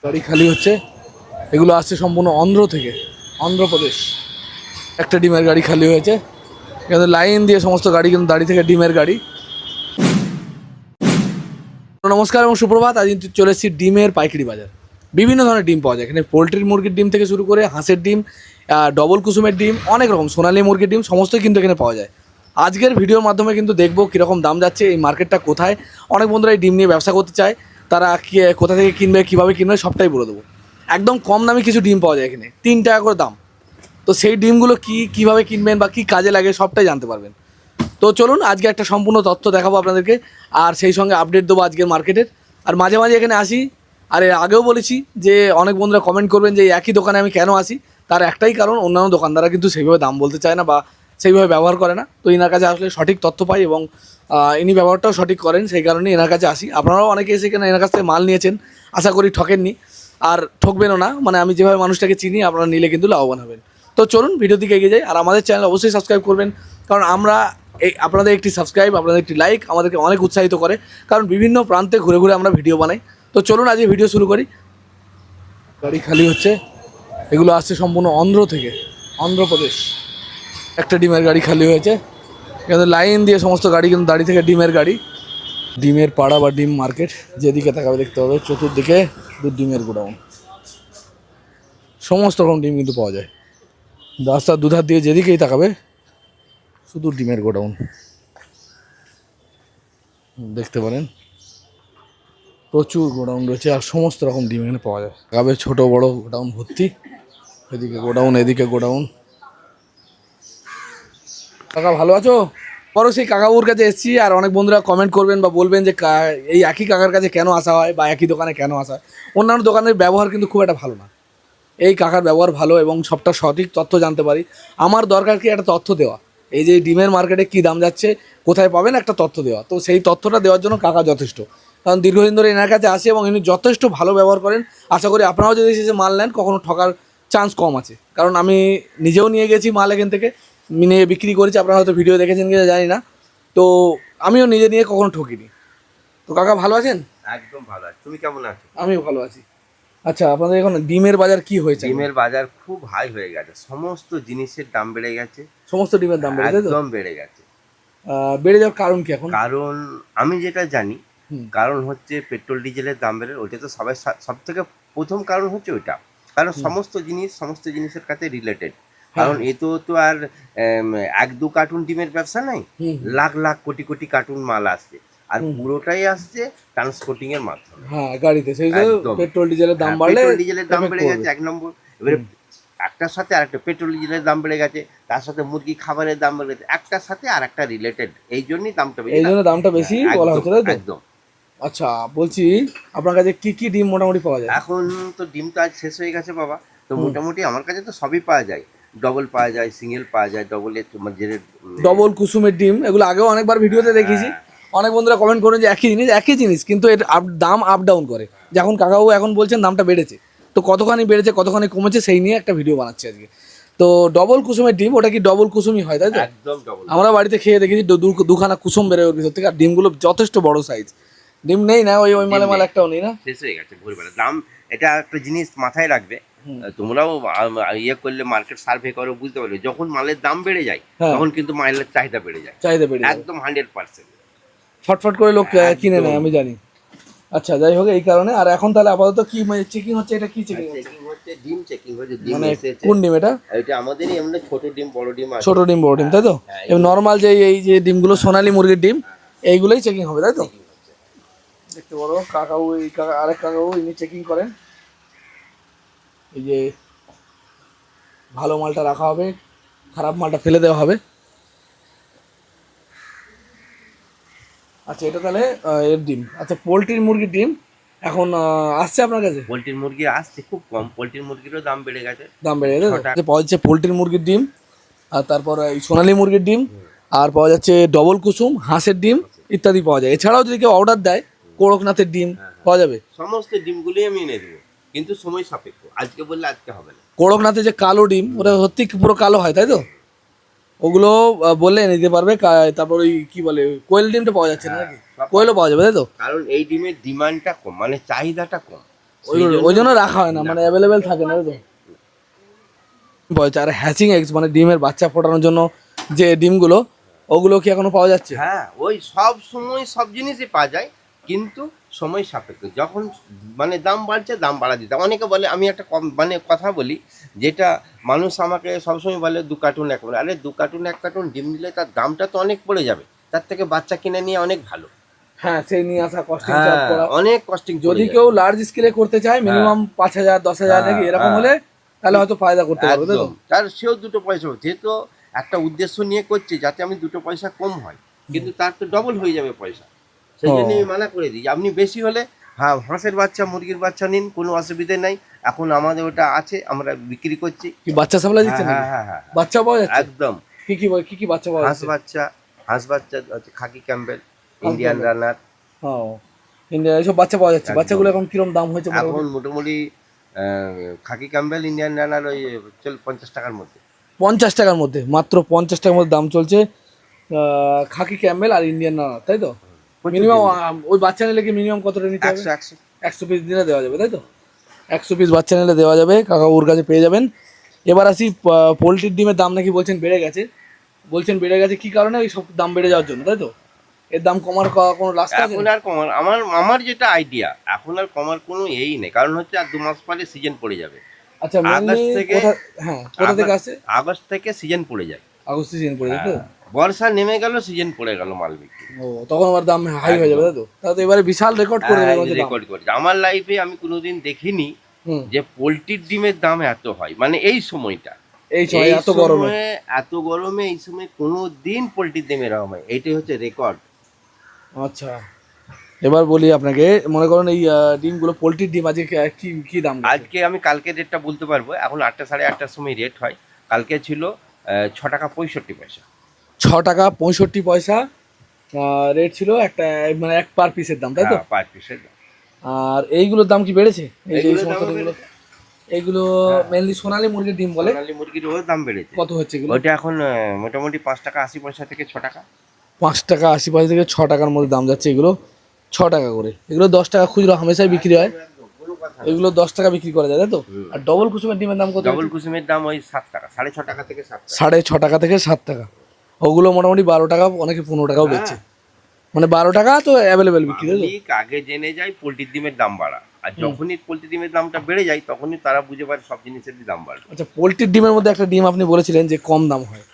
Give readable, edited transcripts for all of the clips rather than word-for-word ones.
গাড়ি খালি হচ্ছে, এগুলো আসছে সম্পূর্ণ অন্ধ্র থেকে, অন্ধ্রপ্রদেশ। একটা ডিমের গাড়ি খালি হয়েছে, এখানে লাইন দিয়ে সমস্ত গাড়ি কিন্তু দাঁড়িয়ে থেকে ডিমের গাড়ি। নমস্কার এবং সুপ্রভাত। আজ কিন্তু চলে এসেছি ডিমের পাইকারি বাজার। বিভিন্ন ধরনের ডিম পাওয়া যায় এখানে, পোলট্রির মুরগির ডিম থেকে শুরু করে হাঁসের ডিম, ডবল কুসুমের ডিম, অনেক রকম সোনালী মুরগির ডিম সমস্তই কিন্তু এখানে পাওয়া যায়। আজকের ভিডিওর মাধ্যমে কিন্তু দেখবো কীরকম দাম যাচ্ছে, এই মার্কেটটা কোথায়। অনেক বন্ধুরা এই ডিম নিয়ে ব্যবসা করতে চায়, তারা কোথা থেকে কিনবে, কীভাবে কিনবে সবটাই বলে দেবো। একদম কম দামে কিছু ডিম পাওয়া যায় এখানে, 3 টাকা করে দাম। তো সেই ডিমগুলো কীভাবে কিনবেন বা কী কাজে লাগে সবটাই জানতে পারবেন। তো চলুন আজকে একটা সম্পূর্ণ তথ্য দেখাবো আপনাদেরকে, আর সেই সঙ্গে আপডেট দেবো আজকের মার্কেটের। আর মাঝে মাঝে এখানে আসি, আর এর আগেও বলেছি যে অনেক বন্ধুরা কমেন্ট করবেন যে এই একই দোকানে আমি কেন আসি। তার একটাই কারণ, অন্যান্য দোকানদাররা কিন্তু সেইভাবে দাম বলতে চায় না বা সেইভাবে ব্যবহার করে না। তো এনার কাছে আসলে সঠিক তথ্য পাই এবং ইনি ব্যবহারটাও সঠিক করেন, সেই কারণেই এনার কাছে আসি। আপনারাও অনেকে এসে এখানে এনার কাছ থেকে মাল নিয়েছেন, আশা করি ঠকেননি আর ঠকবেনও না। মানে আমি যেভাবে মানুষটাকে চিনি, আপনারা নিলে কিন্তু লাভবান হবেন। তো চলুন ভিডিও দিকে এগিয়ে যাই। আর আমাদের চ্যানেল অবশ্যই সাবস্ক্রাইব করবেন, কারণ আমরা আপনাদের একটি সাবস্ক্রাইব, আপনাদের একটি লাইক আমাদেরকে অনেক উৎসাহিত করে, কারণ বিভিন্ন প্রান্তে ঘুরে ঘুরে আমরা ভিডিও বানাই। তো চলুন আজকে ভিডিও শুরু করি। গাড়ি খালি হচ্ছে, এগুলো আসছে সম্পূর্ণ অন্ধ্র থেকে, অন্ধ্রপ্রদেশ। একটা ডিমের গাড়ি খালি হয়েছে, এখানে লাইন দিয়ে সমস্ত গাড়ি কিন্তু দাঁড়িয়ে থেকে ডিমের গাড়ি। ডিমের পাড়া বা ডিম মার্কেট, যেদিকে তাকাবে দেখতে হবে চতুর্দিকে ডিমের গোডাউন। সমস্ত রকম ডিম কিন্তু পাওয়া যায়, রাস্তার দুধার দিয়ে যেদিকেই তাকাবে শুধু ডিমের গোডাউন দেখতে পারেন। প্রচুর গোডাউন রয়েছে আর সমস্ত রকম ডিম এখানে পাওয়া যায়। গাবে ছোট বড় গোডাউন ভর্তি, এদিকে গোডাউন এদিকে গোডাউন। কাকা ভালো আছো? পরও সেই কাকাবুর কাছে এসেছি, আর অনেক বন্ধুরা কমেন্ট করবেন বা বলবেন যে এই একই কাকার কাছে কেন আসা হয় বা একই দোকানে কেন আসা হয়। অন্যান্য দোকানের ব্যবহার কিন্তু খুব একটা ভালো না, এই কাকার ব্যবহার ভালো এবং সবটা সঠিক তথ্য জানতে পারি। আমার দরকার কি একটা তথ্য দেওয়া, এই যে ডিমের মার্কেটে কী দাম যাচ্ছে, কোথায় পাবেন একটা তথ্য দেওয়া। তো সেই তথ্যটা দেওয়ার জন্য কাকা যথেষ্ট, কারণ দীর্ঘদিন ধরে এনার কাছে আসি এবং ইনি যথেষ্ট ভালো ব্যবহার করেন। আশা করি আপনারাও যদি এসে মাল নেন কখনো ঠকার চান্স কম আছে, কারণ আমি নিজেও নিয়ে গেছি মাল এখান থেকে, নিয়ে বিক্রি করেছি। আপনারা হয়তো ভিডিও দেখেছেন কিনা জানি না, তো আমিও নিজে নিয়ে কখনো ঠকিনি। তো কাকা ভালো আছেন? একদম ভালো আছি। তুমি কেমন আছো? আমিও ভালো আছি। আচ্ছা, আপনাদের এখন ডিমের বাজার কি হয়েছে? ডিমের বাজার খুব হাই হয়ে গেছে, সমস্ত জিনিসের দাম বেড়ে গেছে। সমস্ত ডিমের দাম বেড়েছে তো? একদম বেড়ে গেছে। বেড়ে যাওয়ার কারণ কি এখন? কারণ আমি যেটা জানি, হুম। কারণ হচ্ছে পেট্রোল ডিজেলের দাম বেড়ে, ওইটা তো সবাই সব থেকে প্রথম কারণ হচ্ছে ওইটা। কারণ সমস্ত জিনিসের কাছে রিলেটেড। কারণ হ্যাঁ। এ তো আর 1-2 কার্টুন ডিমের ব্যবসা নাই, হুম। লাখ লাখ কোটি কোটি কার্টুন মাল আসছে, আর হুম। পুরোটাই আসছে ট্রান্সপোর্টিং এর মাধ্যমে। হ্যাঁ, গাড়িতে সেই জন্য একদম। পেট্রোল ডিজেলের দাম হ্যাঁ, বাড়লে পেট্রোল ডিজেলের দাম এফেক্ট বেড়ে করবে। গেছে 1 নম্বর। এবারে একটার সাথে আরেকটা, পেট্রোল ডিজেলের দাম বেড়ে গেছে, তার সাথে মুরগি খাবারের দাম বেড়ে গেছে, একটার সাথে আর একটা রিলেটেড, এই জন্যই দামটা বেশি। এই জন্য দামটা বেশি বলা হচ্ছে, তাই তো? একদম। আচ্ছা, বলছি আপনার কাছে কি কি ডিম মোটামুটি পাওয়া যায়? এখন তো ডিম তো আজ শেষ হয়ে গেছে বাবা, তো হুম। মোটামুটি আমার কাছে তো সবই পাওয়া যায়। ডবল পাওয়া যায়, সিঙ্গেল পাওয়া যায়, ডবলের তোমার যে ডবল কুসুমের ডিম, এগুলো আগেও অনেকবার ভিডিওতে দেখেছি। অনেক বন্ধুরা কমেন্ট করেন যে একই জিনিস কিন্তু এর দাম আপ ডাউন করে। যখন কাকাবাবু এখন বলছেন দামটা বেড়েছে, তো কতখানি বেড়েছে কতখানি কমেছে সেই নিয়ে একটা ভিডিও বানাচ্ছি আজকে। তো ডবল কুসুমের ডিম, ওটা কি ডবল কুসুমই হয় তাই তো? একদম ডবল। আমরা বাড়িতে খেয়ে দেখেছি দুখানা কুসুম বেরোয় ওর ভিতর থেকে, আর ডিমগুলো যথেষ্ট বড় সাইজ। ডিম নেই না, ওই ওই মালে একটাও নেই না, শেষ হয়ে গেছে ভোরবেলা। দাম, এটা একটা জিনিস মাথায় রাখবে, হুম। তোমরাও ইয়ে করলে, মার্কেট সার্ভে করো, বুঝতে পারবে যখন মালের দাম বেড়ে যায় হ্যাঁ। তখন কিন্তু মালের চাহিদা বেড়ে যায়, চাহিদা বেড়ে যায়, একদম 100%। ফটফট করে লোক কিনে নেয়, আমি জানি। আচ্ছা, যাই হোক, এই কারণে। আর এখন তাহলে আপাতত কি চেকিং হচ্ছে? এটা কি চেকিং হচ্ছে? চেকিং হচ্ছে, ডিম চেকিং হচ্ছে, ডিম মানে এসেছে। কোন ডিম এটা? এটা আমাদেরই এমনি ছোট ডিম, বড় ডিম আছে। ছোট ডিম বড় ডিম, তাই তো? এবং নর্মাল যে এই যে ডিমগুলো সোনালী মুরগির ডিম, এইগুলোই চেকিং হবে তাই তো? দেখতে পারো কাকাবু, এই কাকা আরেক কাকাবু ইনি চেকিং করেন। এই যে ভালো মালটা রাখা হবে, খারাপ মালটা ফেলে দেওয়া হবে। আচ্ছা, এটা তাহলে এর ডিম। আচ্ছা, পোলট্রির মুরগির ডিম এখন আসছে আপনার কাছে? পোলট্রির মুরগি আসছে খুব কম, পোলট্রির মুরগিরও দাম বেড়ে গেছে। দাম বেড়ে গেছে। পাওয়া যাচ্ছে পোলট্রির মুরগির ডিম, আর তারপর এই সোনালী মুরগির ডিম, আর পাওয়া যাচ্ছে ডবল কুসুম, হাঁসের ডিম ইত্যাদি পাওয়া যায়। এছাড়াও যদি কেউ অর্ডার দেয়, করকনাথের ডিম পাওয়া যাবে। সমস্ত ডিমগুলোই আমি এনে দেবো, কিন্তু সময় সাপেক্ষ। আজকে বললে আজকে হবে না। করকনাথে যে কালো ডিম, ওটা সত্যি পুরো কালো হয় তাই তো? ওগুলো বললে এনে দিতে পারবে। তারপর ওই কি বলে, কোয়েল ডিমটা পাওয়া যাচ্ছে না নাকি? কোয়েলও পাওয়া যাবে তাই তো? কারণ এই ডিমের ডিমান্ডটা কম, মানে চাহিদাটা কম। ওই জন্য রাখা হয় না, মানে অ্যাভেলেবেল থাকে না, তাই তো? বলছে আর হ্যাচিং এগস মানে ডিমের বাচ্চা ফোটানোর জন্য যে ডিমগুলো, ওগুলো কি এখনো পাওয়া যাচ্ছে? হ্যাঁ, ওই সব সময় সব জিনিসই পাওয়া যায়, কিন্তু সময় সাপেক্ষ। যখন মানে দাম বাড়ছে, দাম বাড়া দিতে অনেকে বলে, আমি একটা কম মানে কথা বলি, যেটা মানুষ আমাকে সবসময় বলে 2 কার্টুন 1 কার্টুন। আরে 2 কার্টুন 1 কার্টুন ডিম দিলে তার দামটা তো অনেক পড়ে যাবে, তার থেকে বাচ্চা কিনে নিয়ে অনেক ভালো। হ্যাঁ, সেই নিয়ে আসা কস্টিং চার্জ হ্যাঁ, করা। অনেক কস্টিং। যদি কেউ লার্জ স্কেলে করতে চায় মিনিমাম 5,000 10,000 নাকি এরকম হলে তাহলে হয়তো ফায়দা করতে পারবে, তাই তো? একদম, তার সেও 2 পয়সা হবে। যেহেতু একটা উদ্দেশ্য নিয়ে করছে যাতে আমি 2 পয়সা কম হয়, কিন্তু তার তো ডবল হয়ে যাবে পয়সা। সেই জন্য আমি মানা করে দিই, আপনি বেশি হলে হ্যাঁ হাঁসের বাচ্চা মুরগির বাচ্চা নিন, কোনো অসুবিধে নাই। এখন আমাদের ওটা আছে, আমরা বিক্রি করছি। কি বাচ্চা সাপ্লাই দিচ্ছেন নাকি? হ্যাঁ, বাচ্চা পাওয়া যাচ্ছে? একদম। কি বাচ্চা পাওয়া হাঁস যাচ্ছে? বাচ্চা হচ্ছে খাকি ক্যাম্বেল, ইন্ডিয়ান রানার। ও, ইন্ডিয়া এইসব বাচ্চা পাওয়া যাচ্ছে। একদম। বাচ্চাগুলো এখন কিরম দাম হয়েছে এখন মোটামুটি খাকি ক্যাম্বেল ইন্ডিয়ান রানার ওই 50 টাকার মধ্যে। 50 টাকার মধ্যে, মাত্র 50 টাকার মধ্যে দাম চলছে খাকি ক্যাম্বেল আর ইন্ডিয়ান রানার, তাই তো? মিনিমাম ওই বাচ্চা নিলে কি মিনিমাম কতটা নিতে হবে? 100 পিস দিলে দেওয়া যাবে, তাই তো? 100 পিস বাচ্চা নিলে দেওয়া যাবে, কাকা ওর কাছে পেয়ে যাবেন। এবার আসি পোলট্রির ডিমের দাম নাকি বলছেন বেড়ে গেছে। কি কারণে? এই সব দাম বেড়ে যাওয়ার জন্য, তাই তো? এর দাম কমার কোনো রাস্তা আছে? এখন আর কমার আমার যেটা আইডিয়া, এখন আর কমার কোনো এই নেই। কারণ হচ্ছে আর 2 মাস পরে সিজন পড়ে যাবে। আচ্ছা, আগস্ট থেকে কোথা থেকে আসে? আগস্ট থেকে সিজন পড়ে যাবে। আগস্ট সিজন পড়ে যাবে তো? বর্ষা নেমে গেল, সিজন পড়ে গেল মাল বিক্রি। ও, তখন আবার দাম হাই হয়ে যাবে, তাই তো? তাহলে তো এবারে বিশাল রেকর্ড করে দেবে বলছে দাম। রেকর্ড করছে। আমার লাইফে আমি কোনোদিন দেখিনি হুম। যে পোলট্রির ডিমের দাম এত হয়, মানে এই সময়টা, এই সময় এত গরমে। এত গরমে এই সময় কোনো দিন পোলট্রির ডিমের দাম হয়, এইটাই হচ্ছে রেকর্ড। আচ্ছা, এবার বলি আপনাকে, মনে করেন এই ডিমগুলো, পোলট্রির ডিম আজকে কি কি দাম গেছে? আজকে আমি কালকে রেটটা বলতে পারবো, এখন 8টা 8:30টার সময় রেট হয়। কালকে ছিল 6 টাকা 65 পয়সা। 6 টাকা 65 পয়সা রেট ছিল একটা, মানে এক পার পিসের দাম, তাই তো? পার পিসের দাম। আর এইগুলোর দাম কি বেড়েছে? এই যে এই এইগুলোর সমস্ত দামও ডিমগুলো, বেড়েছে। এইগুলো মেনলি সোনালী মুরগির ডিম বলে। সোনালী মুরগির দাম বেড়েছে। কত হচ্ছে এগুলো? ওইটা এখন মোটামুটি 5 টাকা 80 পয়সা থেকে 6 টাকা। 5 টাকা 80 পয়সা থেকে 6 টাকার মধ্যে দাম যাচ্ছে এগুলো। 6 টাকা করে এগুলো, 10 টাকা খুচরো হামেশাই বিক্রি হয়। এগুলো 10 টাকা বিক্রি করা যায়, তাই তো? আর ডবল কুসুমের ডিমের দাম কত? ডবল কুসুমের দাম ওই 7 টাকা, 6.5 টাকা থেকে 7 টাকা। 6.5 টাকা থেকে 7 টাকা। ওগুলো মোটামুটি 12 টাকা, অনেকে 15 টাকাও বেচছে। মানে 12 টাকা তো অ্যাভেলেবেল বিক্রি, তাই তো? পাবলিক আগে জেনে যায় পোলট্রির ডিমের দাম বাড়া, আর যখনই পোলট্রির ডিমের দামটা বেড়ে যায় তখনই তারা বুঝে পারে সব জিনিসেরই দাম বাড়বে। আচ্ছা, পোলট্রির ডিমের মধ্যে একটা ডিম আপনি বলেছিলেন যে কম দাম হয়,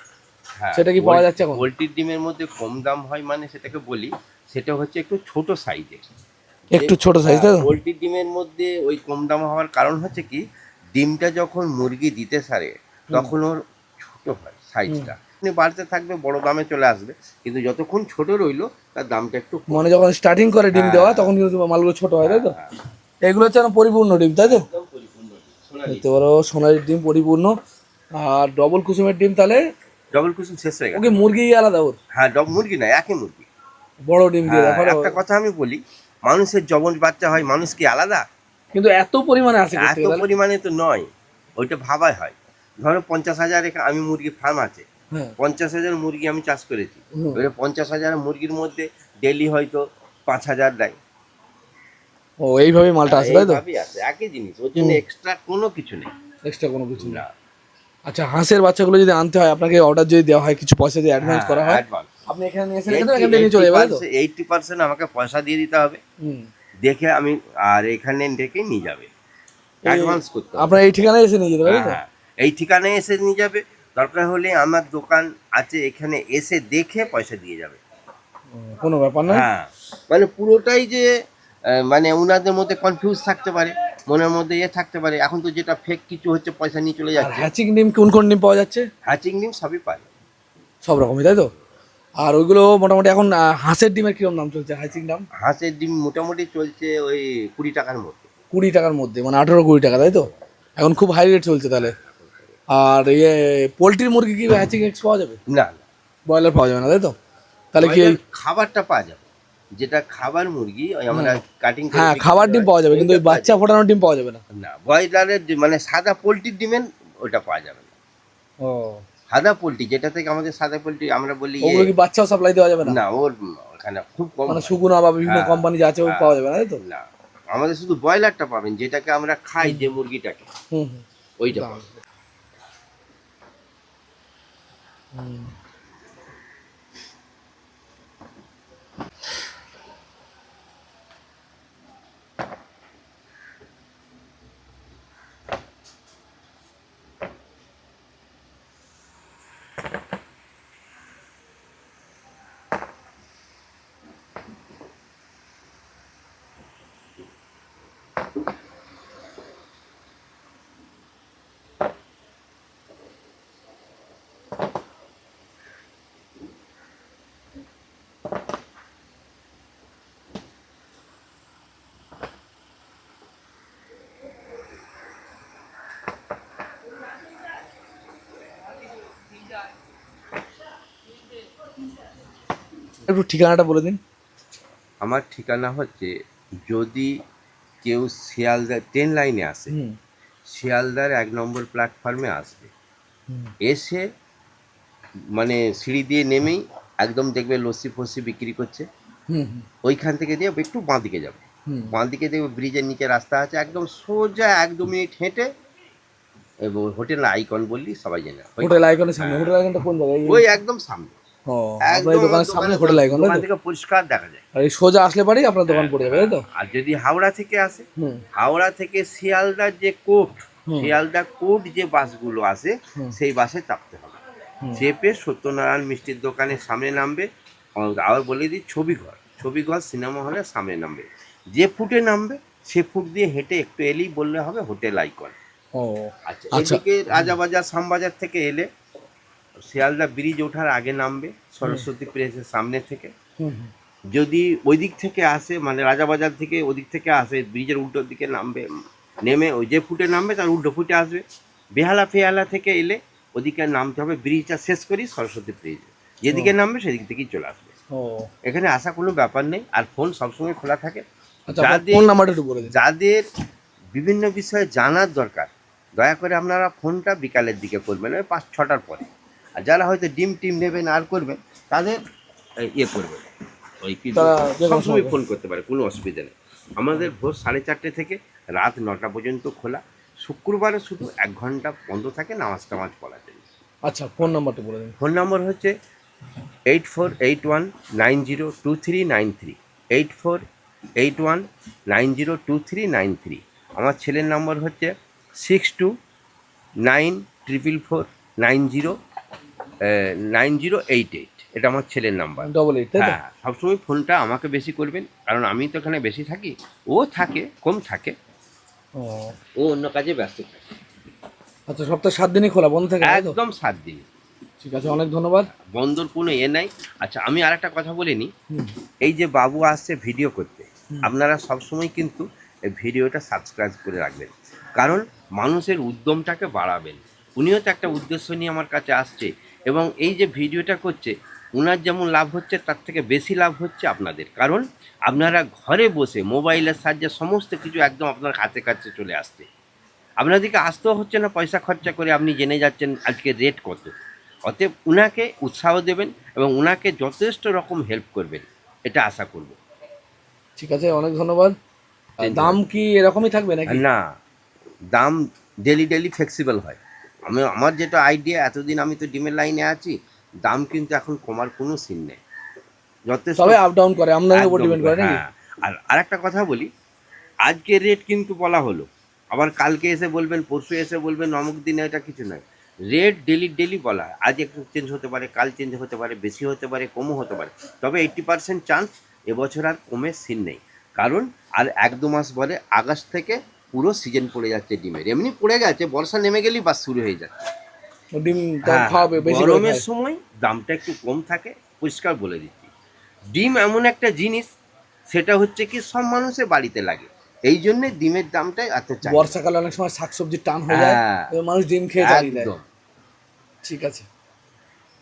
হ্যাঁ, সেটা কি পাওয়া যাচ্ছে এখন? পোলট্রির ডিমের মধ্যে কম দাম হয় মানে সেটাকে বলি, সেটা হচ্ছে একটু ছোট সাইজের। একটু ছোট সাইজ, তাই তো? পোলট্রির ডিমের মধ্যে ওই কম দাম হওয়ার কারণ হচ্ছে কি, ডিমটা যখন মুরগি দিতে সারে তখন ওর ছোট হয় সাইজটা, বাড়তে থাকবে, বড় দামে চলে আসবে, কিন্তু যতক্ষণ ছোট রইলো তার দামটা একটু কম। মানে যখন স্টার্টিং করে ডিম দেওয়া তখন কিন্তু মালগুলো ছোট হয়, তাই তো? এগুলো হচ্ছে আমার পরিপূর্ণ ডিম, তাই তো? একদম পরিপূর্ণ সোনালী। দেখতে পারো সোনালির ডিম পরিপূর্ণ। আর ডবল কুসুমের ডিম তাহলে ডবল কুসুম শেষ হয়ে গেছে। ওকে মুরগি আলাদা ওর? হ্যাঁ, মুরগি না, একই মুরগি। বড় ডিম দিয়ে দেখো। একটা কথা আমি বলি, মানুষের যখন বাচ্চা হয় মানুষ কি আলাদা? কিন্তু এত পরিমাণে আসে এত পরিমাণে তো নয়, ওইটা ভাবাই হয়। ধরো 50,000 আমি মুরগি ফার্ম আছে, 50,000 মুরগি আমি চাষ করেছি। এবারে 50,000 মুরগির মধ্যে ডেলি হয়তো 5,000 দেয়। ও, এইভাবেই মালটা আসে, তাই তো? এইভাবেই আসে, একই জিনিস, ওর জন্য এক্সট্রা কোনো কিছু নেই। এক্সট্রা কোনো কিছু না। না। আচ্ছা, হাঁসের বাচ্চাগুলো যদি আনতে হয়, আপনাকে অর্ডার যদি দেওয়া হয়, কিছু পয়সা দিয়ে অ্যাডভান্স করা হয়, অ্যাডভান্স আপনি এখানে নিয়ে এসে রেখে দেন, এখান থেকে নিয়ে চলে যাবে, তাই তো? 80% আমাকে পয়সা দিয়ে দিতে হবে, দেখে আমি, আর এখানে ডেকে নিয়ে যাবে, অ্যাডভান্স করতে হবে। আপনার এই ঠিকানায় এসে নিয়ে যেতে পারে, হ্যাঁ, এই ঠিকানায় এসে নিয়ে যাবে। দরকার হলে আমার দোকান আছে এখানে, এসে দেখে পয়সা দিয়ে যাবে, কোনো ব্যাপার না। হ্যাঁ, মানে পুরোটাই যে মানে ওনাদের মধ্যে কনফিউজ থাকতে পারে, মনের মধ্যে থাকতে পারে, এখন তো যেটা ফেক কিছু হচ্ছে, পয়সা নিয়ে চলে যাচ্ছে। হ্যাচিং ডিম কোন কোন ডিম পাওয়া যাচ্ছে? হ্যাচিং ডিম সবই পায়, সব রকমই, তাই তো? আর ওইগুলো মোটামুটি এখন হাঁসের ডিমের কিরকম দাম চলছে? হ্যাচিং দাম হাঁসের ডিম মোটামুটি চলছে ওই 20 টাকার মধ্যে। 20 টাকার মধ্যে, মানে 18-20 টাকা, তাই তো? এখন খুব হাই রেট চলছে তাহলে। আর ইয়ে পোলট্রির মুরগি কি হ্যাচিং এক্স পাওয়া যাবে? না, ব্রয়লার পাওয়া যাবে না, তাই তো? তাহলে কি খাবারটা পাওয়া যাবে, যেটা খাবার মুরগি ওই আমরা কাটিং করে, হ্যাঁ, খাবার ডিম পাওয়া যাবে, কিন্তু ওই বাচ্চা ফোটানোর ডিম পাওয়া যাবে না। না, ব্রয়লারের মানে সাদা পোলট্রির ডিমের ওটা পাওয়া যাবে না। ও, সাদা পোলট্রি যেটা থেকে আমাদের সাদা পোলট্রি আমরা বলি, ওগুলো কি বাচ্চাও সাপ্লাই দেওয়া যাবে না? না, ওর ওখানে খুব কম, মানে সুগুনা বা বিভিন্ন কোম্পানি যা আছে, ও পাওয়া যাবে না, তাই তো? না, আমাদের শুধু ব্রয়লারটা পাবেন, যেটাকে আমরা খাই, যে মুরগিটাকে, হুম হুম ওইটা দাম। পাবেন। হুম। একটু ঠিকানাটা বলে দিন। আমার ঠিকানা হচ্ছে, যদি কেউ শিয়ালদা ট্রেন লাইনে আসে, হুম শিয়ালদার 1 নম্বর প্ল্যাটফর্মে আসবে, হুম এসে মানে সিঁড়ি দিয়ে নেমেই একদম দেখবে লস্যি ফস্যি বিক্রি করছে, হুম হুম ওইখান থেকে দিয়ে একটু বাঁ দিকে যাবে, হুম। বাঁ দিকে দেখবে ব্রিজের নিচে রাস্তা আছে, একদম সোজা 1-2 মিনিট হেঁটে এবং হোটেল আইকন বললি সবাই জানে হোটেল আইকনের সামনে। হ্যাঁ, হোটেল আইকনটা কোন জায়গায়? ওই একদম সামনে, ও, আপনার এই একদম আমার দোকানের সামনে হোটেল আইকন, তাই দোকান তো? থেকে পরিষ্কার দেখা যায়। আর এই সোজা আসলে পারেই আপনার দোকান পড়ে যাবে, তাই তো? আর যদি হাওড়া থেকে আসে, হুম হাওড়া থেকে শিয়ালদার যে কোর্ট, হুম শিয়ালদা কোর্ট যে বাসগুলো আসে, হুম সেই বাসে চাপতে হবে। হুম চেপে সত্যনারায়ণ মিষ্টির দোকানের সামনে নামবে। আবার বলে দিই, ছবিঘর সিনেমা হলের সামনে নামবে। যে ফুটে নামবে সে ফুট দিয়ে হেঁটে একটু এলেই বললে হবে হোটেল আইকন। ও আচ্ছা, আচ্ছা। এদিকে রাজাবাজার শ্যামবাজার থেকে এলে শিয়ালদা ব্রিজ ওঠার আগে নামবে, সরস্বতী প্রেসের সামনে থেকে। হুম হুম যদি ওই দিক থেকে আসে, মানে রাজাবাজার থেকে ওদিক থেকে আসে, ব্রিজের উল্টোর দিকে নামবে, নেমে ওই যে ফুটে নামবে তার উল্টো ফুটে আসবে। বেহালা ফেহালা থেকে এলে ওদিকে নামতে হবে, ব্রিজটা শেষ করি সরস্বতী ব্রিজ, যেদিকে নামবে সেদিক থেকেই চলে আসবে। ও এখানে আসা কোনো ব্যাপার নেই, আর ফোন সবসময় খোলা থাকে। আচ্ছা, আপনার ফোন নাম্বারটা একটু বলে দিন। যাদের বিভিন্ন বিষয়ে জানার দরকার, দয়া করে আপনারা ফোনটা বিকালের দিকে করবেন, ওই 5-6টার পরে। আর যারা হয়তো ডিম টিম নেবেন আর করবেন, তাদের ইয়ে করবেন, ওই কিন্তু তারা যে কোনো সবসময় সময় ফোন করতে পারে, কোনো অসুবিধা নেই। আমাদের ভোর 4:30 থেকে রাত 9টা পর্যন্ত খোলা। শুক্রবারে শুধু 1 ঘন্টা বন্ধ থাকে নামাজ টামাজ পড়ার জন্য। আচ্ছা, ফোন নাম্বারটা বলে দিন। ফোন নম্বর হচ্ছে 8481902393, 8481902393। আমার ছেলের নম্বর হচ্ছে 6294490988। এটা আমার ছেলের নাম্বার। 88, তাই তো? হ্যাঁ, সবসময় ফোনটা আমাকে বেশি করবেন, কারণ আমি তো এখানে বেশি থাকি, ও থাকে কম থাকে, ও ও অন্য কাজে ব্যস্ত থাকে। আচ্ছা, সপ্তাহে 7 দিনই খোলা, বন্ধ থাকে না, তাই তো? একদম 7 দিন, ঠিক আছে, অনেক ধন্যবাদ। বন্ধর কোনো নাই। আচ্ছা, আমি আর একটা কথা বলে নিই। হুম এই যে বাবু আসছে ভিডিও করতে, হুম। আপনারা সবসময় কিন্তু এই ভিডিওটা সাবস্ক্রাইব করে রাখবেন, কারণ মানুষের উদ্যমটাকে বাড়াবেন। উনিও তো একটা উদ্দেশ্য নিয়ে আমার কাছে আসছে, এবং এই যে ভিডিওটা করছে, উনার যেমন লাভ হচ্ছে তার থেকে বেশি লাভ হচ্ছে আপনাদের, কারণ আপনারা ঘরে বসে মোবাইলের সাহায্যে সমস্ত কিছু একদম আপনার কাছে কাছে চলে আসছে। আপনাদেরকে আসতেও হচ্ছে না পয়সা খরচা করে, আপনি জেনে যাচ্ছেন আজকে রেট কত। অতএব উনাকে উৎসাহ দেবেন এবং উনাকে যথেষ্ট রকম হেল্প করবেন, এটা আশা করব। ঠিক আছে, অনেক ধন্যবাদ। আর দাম কি এরকমই থাকবে নাকি? না, দাম ডেলি ডেলি ফ্লেক্সিবল হয়। আমার যেটা আইডিয়া, এতদিন আমি তো ডিমের লাইনে আছি, দাম কিন্তু এখন কমার কোনো সিন নেই, যথেষ্ট। তবে আপ ডাউন করে, আমদানির উপর একদম, ডিপেন্ড করে নাকি? হ্যাঁ। আর আরেকটা কথা বলি, আজকে রেট কিন্তু বলা হলো, আবার কালকে এসে বলবেন, পরশু এসে বলবেন অমুক দিনে, এটা কিছু নয়। রেট ডেলি ডেলি বলা হয়, আজ একটু চেঞ্জ হতে পারে, কাল চেঞ্জ হতে পারে, বেশি হতে পারে, কমও হতে পারে। তবে 80% চান্স এবছর আর কমে সিন নেই, কারণ আর 1-2 মাস পরে আগস্ট থেকে পুরো সিজন পড়ে যাচ্ছে ডিমের, এমনি পড়ে গেছে, বর্ষা নেমে গেলেই বাস শুরু হয়ে যাচ্ছে। ও ডিম তো হ্যাঁ, খাওয়াবে বেশি করে গরমের খায়। সময় দামটা একটু কম থাকে, পরিষ্কার বলে দিচ্ছি। ডিম এমন একটা জিনিস, সেটা হচ্ছে কি সব মানুষের বাড়িতে লাগে, এই জন্যে ডিমের দামটা এত চাই। বর্ষাকালে অনেক সময় শাকসবজির টান হয়ে যায়, হ্যাঁ, এবার মানুষ ডিম খেয়ে চালিয়ে দেয়। একদম। ঠিক আছে।